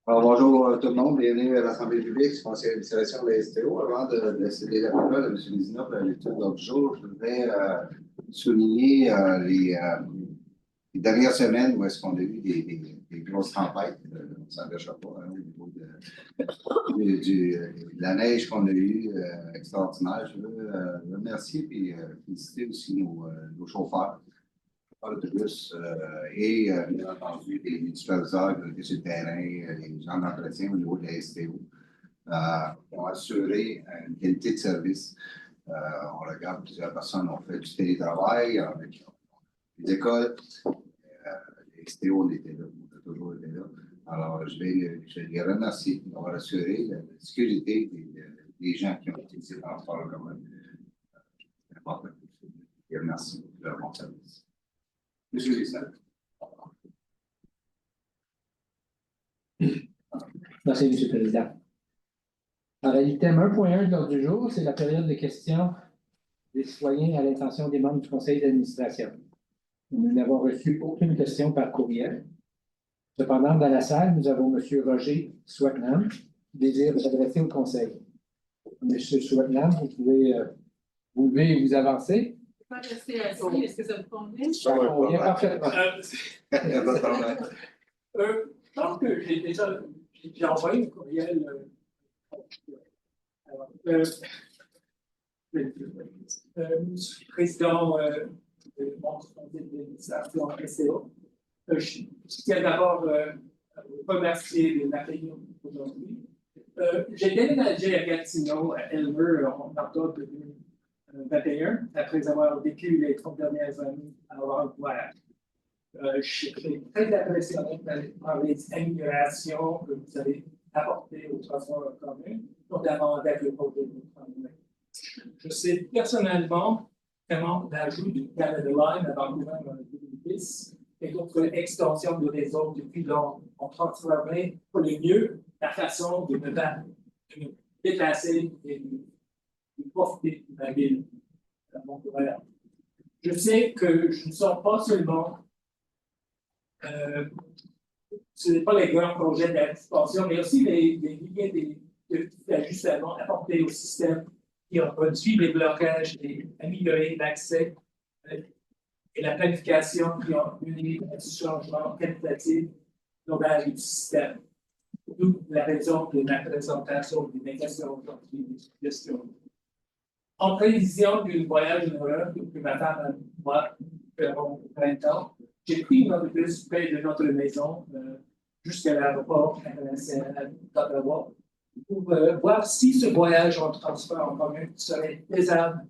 Alors, bonjour tout le monde, bienvenue à l'Assemblée publique sur conseil d'administration de la STO. Avant de céder la parole à M. Vézina pour la lecture de l'ordre du jour, je voudrais souligner les dernières semaines où est-ce qu'on a eu des grosses tempêtes. On ne s'en cachera pas hein, au niveau de la neige qu'on a eue, extraordinaire. Je veux remercier et féliciter aussi nos chauffeurs l'autobus bien entendu les superviseurs qui étaient sur le terrain, les gens d'entretien au niveau de la STO, qui ont assuré une qualité de service. On regarde, plusieurs personnes ont fait du télétravail avec les écoles. Les STO, on était là, on a toujours été là. Alors, je vais les remercier d'avoir assuré la sécurité des gens qui ont utilisé le transport en commun. C'est important. Et merci pour leur bon service. Monsieur Lissette. Merci, M. le Président. Alors, l'item 1.1 de l'ordre du jour, c'est la période de questions des citoyens à l'intention des membres du conseil d'administration. Nous n'avons reçu aucune question par courriel. Cependant, dans la salle, nous avons M. Roger Swetnam qui désire s'adresser au conseil. M. Swetnam, vous pouvez vous lever et vous avancer. Pas rester assis, est-ce que ça vous convient? Ça convient parfaitement. Je pense que j'ai envoyé un courriel. Monsieur le Président de mon conseil d'administration SCO, je tiens d'abord à vous remercier de la réunion aujourd'hui. J'ai déménagé à Gatineau, à Elmer, en octobre 2021, après avoir vécu les 30 dernières années à Vancouver. Je suis très impressionné par les améliorations que vous avez apportées au transport en commun, notamment avec le projet de commun. Je sais personnellement comment l'ajout du Canada Line à Vancouver en 2010 et d'autres extensions de réseau depuis lors ont transformé pour le mieux la façon de me déplacer et de profiter de la ville à Vancouver. Je sais que je ne sors pas seulement ce n'est pas les grands projets d'expansion, mais aussi les milliers d'ajustements apportés au système qui ont réduit les blocages et amélioré l'accès et la planification qui ont mené à du changement qualitatif global du système. D'où la raison de ma présentation de mes questions aujourd'hui. En prévision d'un voyage heureux que ma femme et moi ferons au printemps, j'ai pris un autobus près de notre maison jusqu'à l'aéroport international d'Ottawa pour voir si ce voyage en transport en commun serait faisable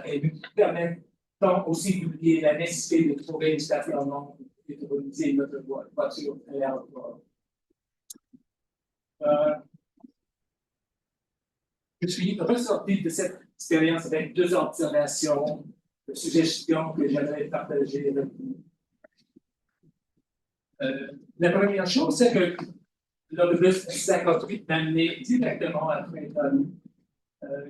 et nous permettant aussi d'oublier la nécessité de trouver une stationnement et de utiliser notre voiture à l'aéroport. Je suis ressorti de cette expérience avec deux observations, de suggestions que j'aimerais partager avec vous. La première chose, c'est que l'autobus 58 m'a amené directement à Printemps,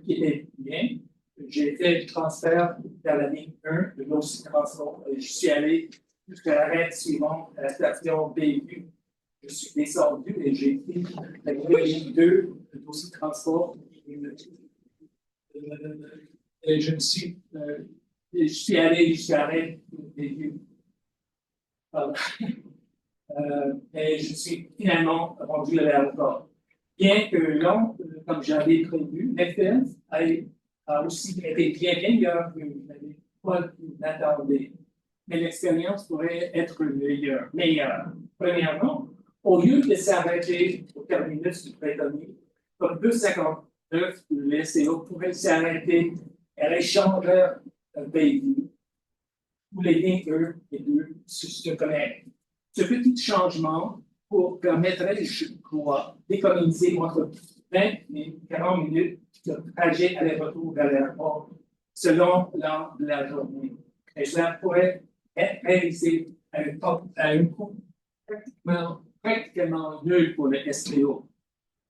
qui était bien. J'ai fait le transfert vers la ligne 1 de l'OCI Transport. Je suis allé jusqu'à l'arrêt suivante à la station BU. Je suis descendu et j'ai pris la ligne 2 de l'OCI Transport. Et je suis allé jusqu'à l'arrêt BU. Et je suis finalement rendu à l'aéroport. Bien que long, comme j'avais prévu, l'effet a aussi été bien meilleur que je n'avais pas m'attendre. Mais l'expérience pourrait être meilleure. Premièrement, au lieu de s'arrêter au terminus du Prétomie, comme 259, le SCO pourrait s'arrêter à l'échangeur véhicule, où les lignes 1 et 2 se connectent. Ce petit changement permettrait, je crois, d'économiser entre 20 et 40 minutes de trajet aller-retour vers l'aéroport selon l'heure de la journée. Et cela pourrait être réalisé à un coût pratiquement nul pour le STO.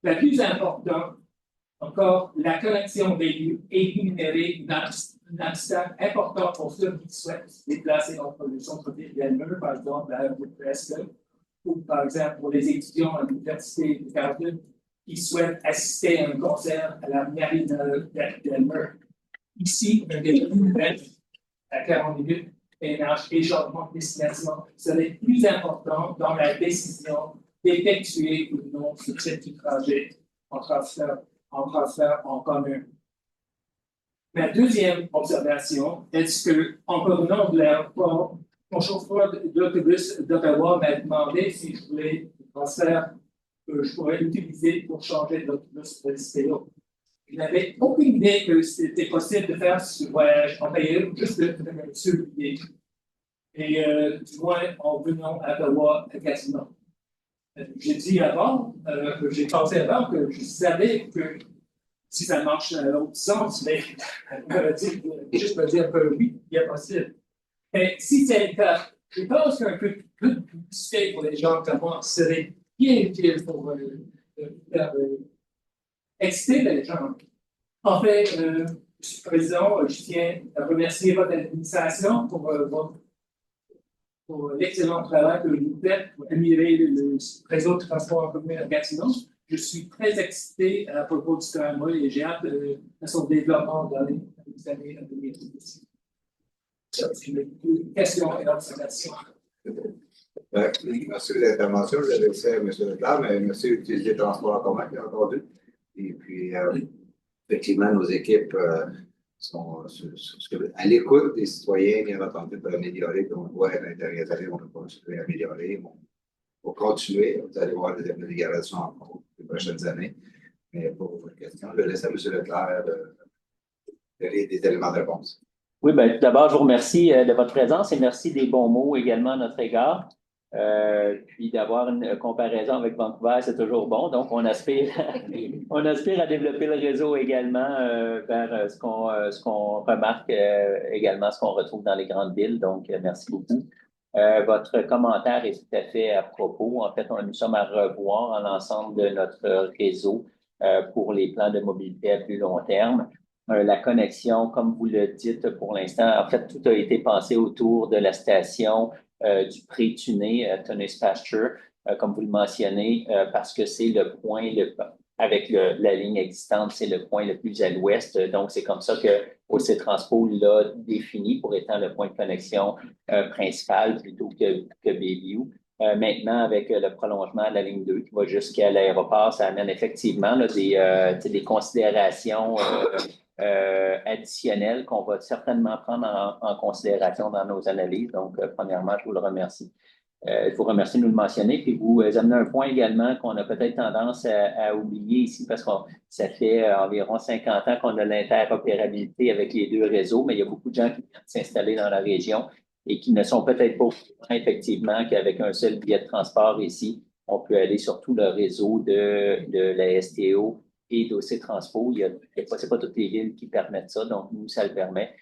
La plus importante, encore, la connexion véhicule éliminer un obstacle important pour ceux qui souhaitent se déplacer entre le centre-ville d'Elmer, par exemple, à l'aéroport Prescott, ou par exemple pour les étudiants à l'Université de Carleton qui souhaitent assister à un concert à la mairie d'Elmer. Ici, un délai à 40 minutes et un échangement de destination serait plus important dans la décision d'effectuer ou non ce type de trajet en transfert en commun. Ma deuxième observation est que, en revenant de l'aéroport, mon chauffeur d'autobus d'Ottawa m'a demandé si je voulais le transfert que je pourrais l'utiliser pour changer d'autobus de Stélo. Je n'avais aucune idée que c'était possible de faire ce voyage en payant juste le seul billet. Et du moins en venant à Ottawa à Gatineau. J'ai dit avant, j'ai pensé avant que je savais que si ça marche dans l'autre sens, mais juste me dire que oui, il est possible. Et si c'est le cas, je pense qu'un peu de publicité pour les gens comme moi serait bien utile pour faire exciter les gens. En fait, M. le Président, je tiens à remercier votre administration pour l'excellent travail que vous faites pour améliorer le réseau de transport en commun à Gatineau. Je suis très excité à propos du tramway et j'ai hâte de son développement dans les années à venir. C'est une question et observation. Merci de l'intervention. Je l'ai laissé à M. Leclerc, mais merci d'utiliser le transport en commun, bien entendu. Et puis, effectivement, nos équipes sont à l'écoute des citoyens, bien entendu, pour améliorer. Puis on voit à l'intérieur des années, on va continuer à améliorer. On va continuer. Vous allez voir des améliorations encore les prochaines années. Mais pour votre question, je laisse à M. Leclerc donner des éléments de réponse. Oui, bien, tout d'abord, je vous remercie de votre présence et merci des bons mots également à notre égard. Puis d'avoir une comparaison avec Vancouver, c'est toujours bon. Donc, on aspire à développer le réseau également vers ce qu'on remarque également, ce qu'on retrouve dans les grandes villes. Donc, merci beaucoup. Votre commentaire est tout à fait à propos. En fait, nous sommes à revoir l'ensemble de notre réseau pour les plans de mobilité à plus long terme. La connexion, comme vous le dites pour l'instant, en fait, tout a été pensé autour de la station du pré-tuné Tunis Pasture, comme vous le mentionnez, parce que c'est le point, avec la ligne existante, c'est le point le plus à l'ouest. Donc, c'est comme ça que OC Transpo l'a défini pour étant le point de connexion principal plutôt que Bayview. Maintenant, avec le prolongement de la ligne 2 qui va jusqu'à l'aéroport, ça amène effectivement là, des considérations additionnelles qu'on va certainement prendre en considération dans nos analyses. Donc, premièrement, je vous le remercie. Je vous remercie de nous le mentionner. Puis vous amenez un point également qu'on a peut-être tendance à oublier ici parce que ça fait environ 50 ans qu'on a l'interopérabilité avec les deux réseaux, mais il y a beaucoup de gens qui viennent s'installer dans la région et qui ne sont peut-être pas au courant effectivement qu'avec un seul billet de transport ici, on peut aller sur tout le réseau de la STO et d'OC Transpo. C'est pas toutes les villes qui permettent ça, donc nous, ça le permet.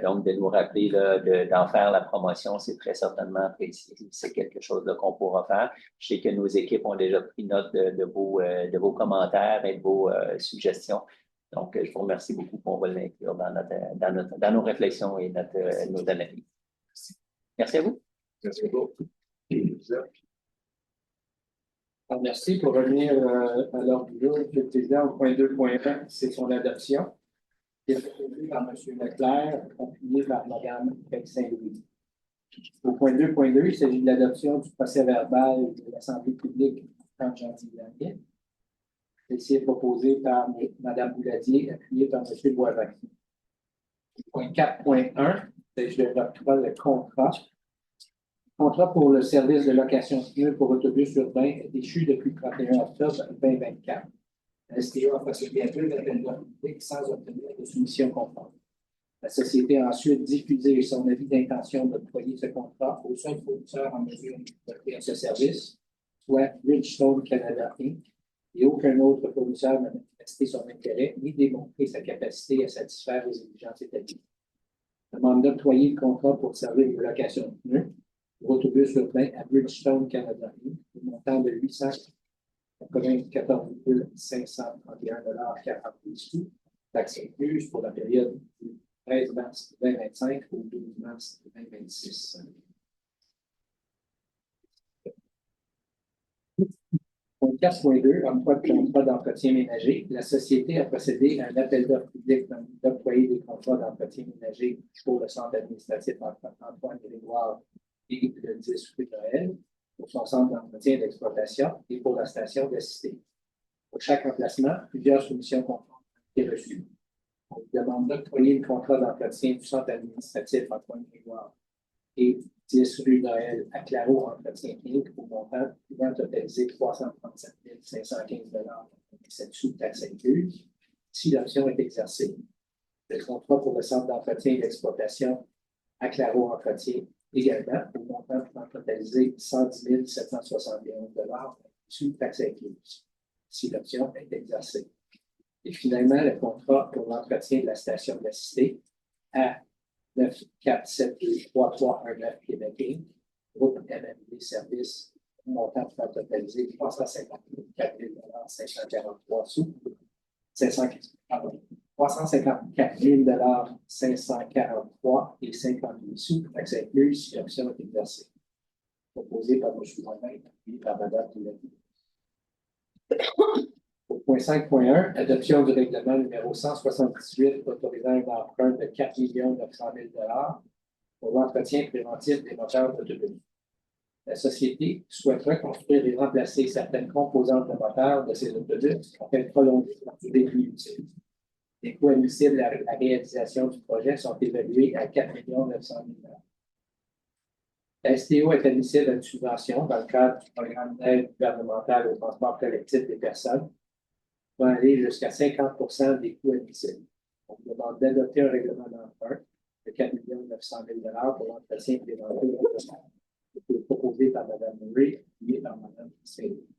Donc, de nous rappeler d'en faire la promotion, c'est très certainement apprécié. C'est quelque chose qu'on pourra faire. Je sais que nos équipes ont déjà pris note de vos commentaires et de vos suggestions. Donc, je vous remercie beaucoup. On va l'inclure dans nos réflexions et nos analyses. Merci à vous. Merci beaucoup. Merci. Pour revenir à l'ordre du jour, M. le Président, au point 2.1, c'est son adoption. Qui est proposé par M. Leclerc, appuyé par Mme Saint-Louis. Au point 2.2, il s'agit de l'adoption du procès-verbal de l'Assemblée publique du 30 janvier dernier. Celle-ci est proposée par Mme Bouladier, appuyée par M. Boivin. Point 4.1, il s'agit de l'octroi de contrat. Contrat pour le service de location de pneus pour autobus urbain est échu depuis le 31 octobre 2024. La STO a procédé à 2 appels d'offres publics sans obtenir de soumission conforme. La société a ensuite diffusé son avis d'intention d'octroyer ce contrat au seul fournisseur en mesure d'offrir ce service, soit Bridgestone Canada Inc., et aucun autre fournisseur n'a manifesté son intérêt ni démontré sa capacité à satisfaire les exigences établies. Demande d'octroyer le contrat pour servir de location de pneus pour autobus urbain à Bridgestone Canada Inc., au montant de 894 531,40 $, taxes incluses pour la période du 13 mars 2025 au 12 mars 2026. Point 4.2, emploi de contrat d'entretien ménager. La société a procédé à un appel d'offres public d'octroyer des contrats d'entretien ménager pour le centre administratif Antoine Grégoire et le 10 rue Noël, pour son centre d'entretien et d'exploitation et pour la station de Cité. Pour chaque emplacement, plusieurs solutions conformes ont été reçues. On vous demande d'octroyer le contrat d'entretien du centre administratif Antoine Grégoire et 10 rue Noël à Claro Entretien Inc. au montant pouvant totaliser 337 515 sous taxes incluses, si l'option est exercée. Le contrat pour le centre d'entretien et d'exploitation à Claro Entretien également au montant pouvant totaliser 110 771 sous taxes incluses, si l'option est exercée. Et finalement, le contrat pour l'entretien de la station de la Cité à 9472319 Québec Inc. Groupe MMD Services, montant pouvant totaliser 354 543 sous, 354 543 et 58 sous, taxes incluses, si l'option est exercée. Proposé par M. Morin et par Mme Toulouse. Au point 5.1, adoption du règlement numéro 178 autorisant un emprunt de 4 900 000 pour l'entretien préventif des moteurs d'autobus. La société souhaiterait construire et remplacer certaines composantes de moteurs de ces autobus afin de prolonger leur durée de vie utile. Les coûts admissibles à la réalisation du projet sont évalués à 4 900 000 $. La STO est admissible à une subvention dans le cadre du programme d'aide gouvernementale au transport collectif des personnes, va aller jusqu'à 50% des coûts admissibles. On demande d'adopter un règlement d'emprunt de 4 900 000 $ pour l'entretien préventif de l'automobile. C'est proposé par Mme Murray et par Mme Saint-Louis.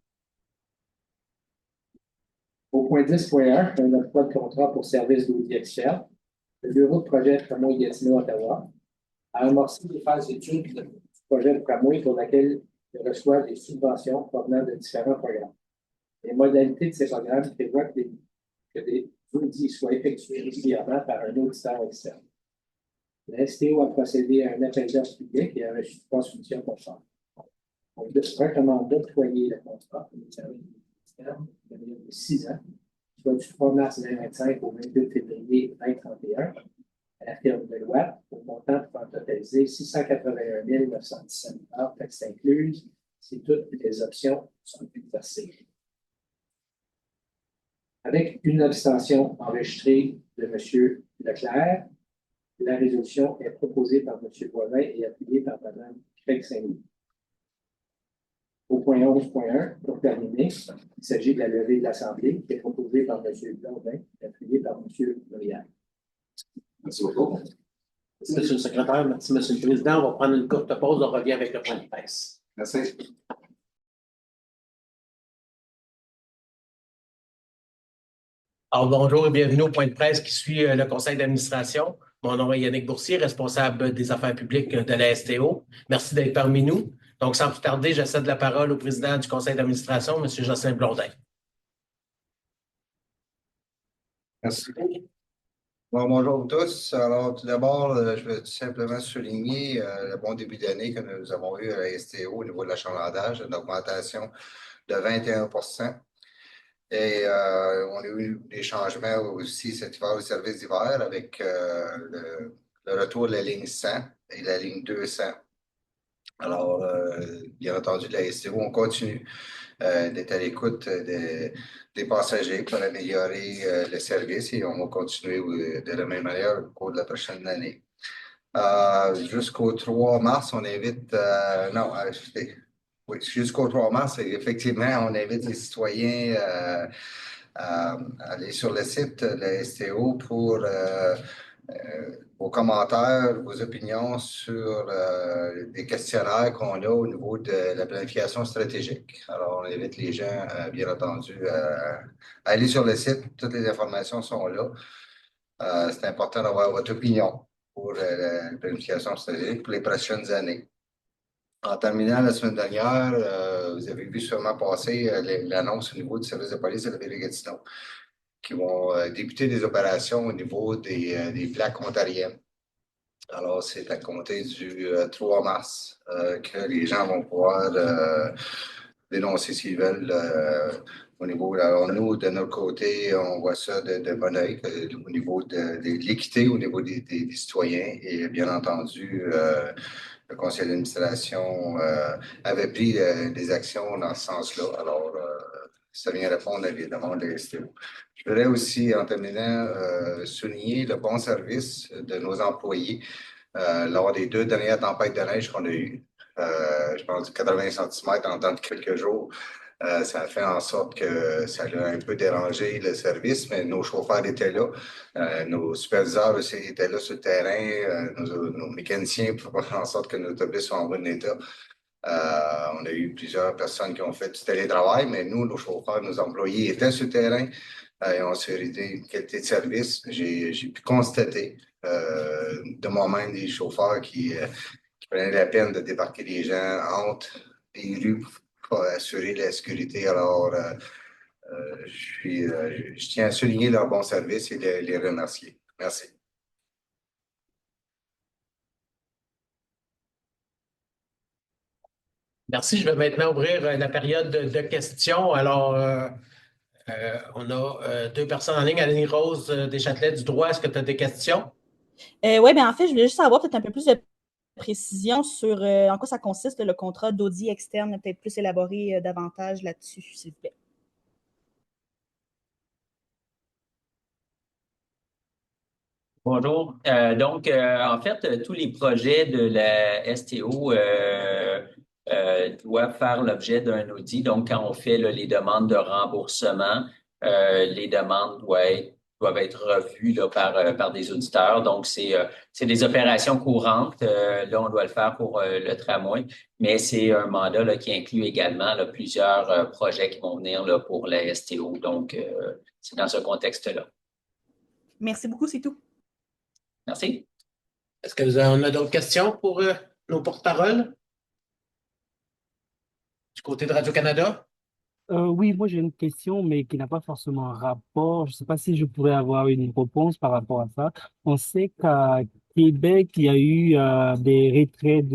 Au point 10.1, un emploi de contrat pour service d'audit externe. Le bureau de projet Tramway-Gatineau, Ottawa, a amorcé les phases d'études du projet de tramway pour laquelle il reçoit des subventions provenant de différents programmes. Les modalités de ces programmes prévoient que des audits soient effectués régulièrement par un auditeur externe. La STO a procédé à un appel d'offres public et a reçu 3 solutions conformes. On recommande d'octroyer le contrat pour les services externes de 6 ans, soit du 3 mars 2025 au 22 février 2031, à la firme de loi, au montant pouvant totaliser 681 917 $, taxes incluses, si toutes les options sont exercées. Avec une abstention enregistrée de M. Leclerc, la résolution est proposée par M. Boivin et appuyée par Mme Craig Saint-Louis. Au point 11.1, pour terminer, il s'agit de la levée de l'Assemblée qui est proposée par M. Boivin et appuyée par M. Muriel. Merci beaucoup. Merci, M. le secrétaire. Merci, M. le Président. On va prendre une courte pause. On revient avec le point de presse. Merci. Alors, bonjour et bienvenue au point de presse qui suit le conseil d'administration. Mon nom est Yannick Boursier, responsable des affaires publiques de la STO. Merci d'être parmi nous. Donc, sans plus tarder, je cède la parole au président du conseil d'administration, M. Jocelyn Blondin. Merci. Bon, bonjour à tous. Alors, tout d'abord, je vais tout simplement souligner le bon début d'année que nous avons eu à la STO au niveau de l'achalandage, une augmentation de 21%. Et on a eu des changements aussi cet hiver au service d'hiver avec le retour de la ligne 100 et la ligne 200. Alors, bien entendu, la STO, on continue d'être à l'écoute des passagers pour améliorer le service et on va continuer de la même manière au cours de la prochaine année. Jusqu'au 3 mars, on invite... Oui, jusqu'au 3 mars, effectivement, on invite les citoyens à aller sur le site de la STO pour vos commentaires, vos opinions sur des questionnaires qu'on a au niveau de la planification stratégique. Alors, on invite les gens, bien entendu, à aller sur le site. Toutes les informations sont là. C'est important d'avoir votre opinion pour la planification stratégique pour les prochaines années. En terminant la semaine dernière, vous avez vu sûrement passer l'annonce au niveau du service de police de la ville de Gatineau qui vont débuter des opérations au niveau des plaques ontariennes. Alors, c'est à compter du 3 mars que les gens vont pouvoir dénoncer s'ils veulent au niveau. Alors, nous, de notre côté, on voit ça de bon oeil au niveau de l'équité, au niveau des citoyens. Et bien entendu, le conseil d'administration avait pris des actions dans ce sens-là. Alors, ça vient répondre à des demandes de STO. Je voudrais aussi, en terminant, souligner le bon service de nos employés lors des 2 dernières tempêtes de neige qu'on a eues. Je pense 80 cm en temps de quelques jours. Ça a fait en sorte que ça a un peu dérangé le service, mais nos chauffeurs étaient là. Nos superviseurs aussi étaient là sur le terrain. Nos mécaniciens pour faire en sorte que nos autobus soient en bon état. On a eu plusieurs personnes qui ont fait du télétravail, mais nous, nos chauffeurs, nos employés étaient sur le terrain et ont assuré une qualité de service. J'ai pu constater de moi-même des chauffeurs qui prenaient la peine de débarquer les gens entre les rues pour assurer la sécurité. Alors, je tiens à souligner leur bon service et les remercier. Merci. Merci. Je vais maintenant ouvrir la période de questions. Alors, on a 2 personnes en ligne. Annie Rose Deschâtelet du droit. Est-ce que tu as des questions? Oui, bien en fait, je voulais juste savoir peut-être un peu plus de précision sur en quoi ça consiste le contrat d'audit externe, peut-être plus élaboré davantage là-dessus, s'il vous plaît. Bonjour. Donc, en fait, tous les projets de la STO doivent faire l'objet d'un audit. Donc, quand on fait les demandes de remboursement, les demandes doivent être revues là, par des auditeurs. Donc, c'est des opérations courantes. Là, on doit le faire pour le tramway, mais c'est un mandat là, qui inclut également là, plusieurs projets qui vont venir là, pour la STO. Donc, c'est dans ce contexte-là. Merci beaucoup, c'est tout. Merci. Est-ce qu'on a d'autres questions pour nos porte-paroles? Du côté de Radio-Canada? Oui, moi j'ai une question, mais qui n'a pas forcément un rapport. Je ne sais pas si je pourrais avoir une réponse par rapport à ça. On sait qu'à Québec, il y a eu des retraits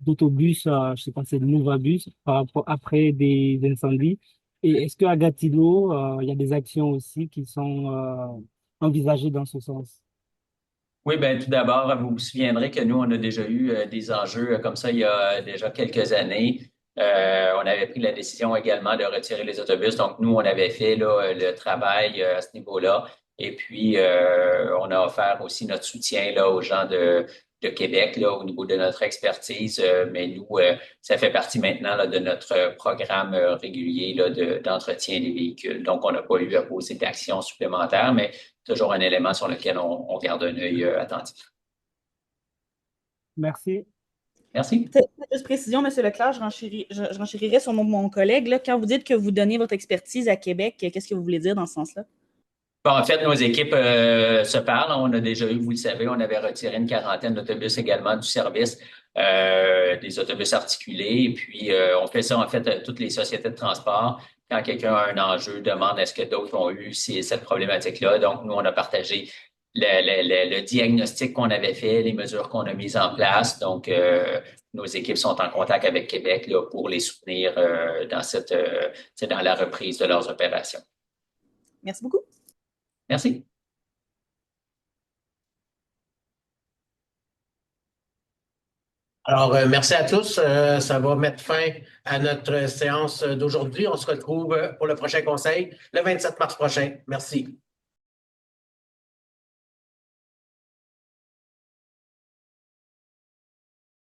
d'autobus, je ne sais pas, c'est de Novabus, après des incendies. Et est-ce qu'à Gatineau, il y a des actions aussi qui sont envisagées dans ce sens? Oui, bien, tout d'abord, vous vous souviendrez que nous, on a déjà eu des enjeux comme ça il y a déjà quelques années. On avait pris la décision également de retirer les autobus. Donc, nous, on avait fait là, le travail à ce niveau-là. Et puis, on a offert aussi notre soutien là, aux gens de Québec là, au niveau de notre expertise. Mais nous, ça fait partie maintenant là, de notre programme régulier là, d'entretien des véhicules. Donc, on n'a pas eu à poser d'actions supplémentaires, mais toujours un élément sur lequel on garde un œil attentif. Merci. Merci. Juste précision, M. Leclerc, je renchérirais sur mon collègue. Là. Quand vous dites que vous donnez votre expertise à Québec, qu'est-ce que vous voulez dire dans ce sens-là? Bon, en fait, nos équipes se parlent. On a déjà eu, vous le savez, on avait retiré une quarantaine d'autobus également du service, des autobus articulés. Et puis, on fait ça, en fait, à toutes les sociétés de transport. Quand quelqu'un a un enjeu, demande est-ce que d'autres ont eu cette problématique-là. Donc, nous, on a partagé le diagnostic qu'on avait fait, les mesures qu'on a mises en place. Donc, nos équipes sont en contact avec Québec là, pour les soutenir dans la reprise de leurs opérations. Merci beaucoup. Merci. Alors, merci à tous. Ça va mettre fin à notre séance d'aujourd'hui. On se retrouve pour le prochain conseil le 27 mars prochain. Merci.